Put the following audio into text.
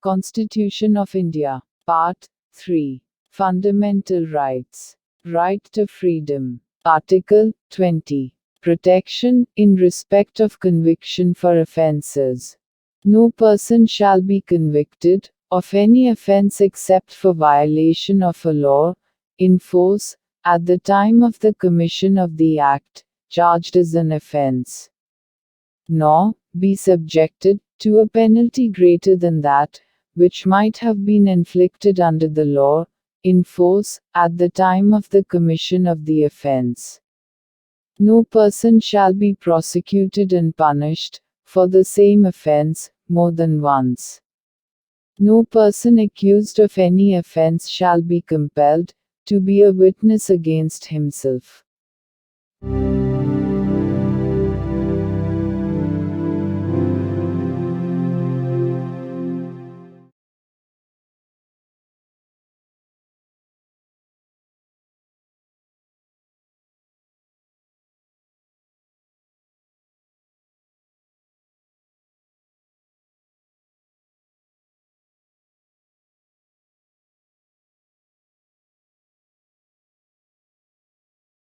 Constitution of India. Part 3. Fundamental Rights. Right to Freedom. Article 20. Protection, in respect of conviction for offences. No person shall be convicted of any offence except for violation of a law, in force, at the time of the commission of the act, charged as an offence, nor be subjected to a penalty greater than that which might have been inflicted under the law, in force, at the time of the commission of the offence. No person shall be prosecuted and punished for the same offence more than once. No person accused of any offence shall be compelled to be a witness against himself.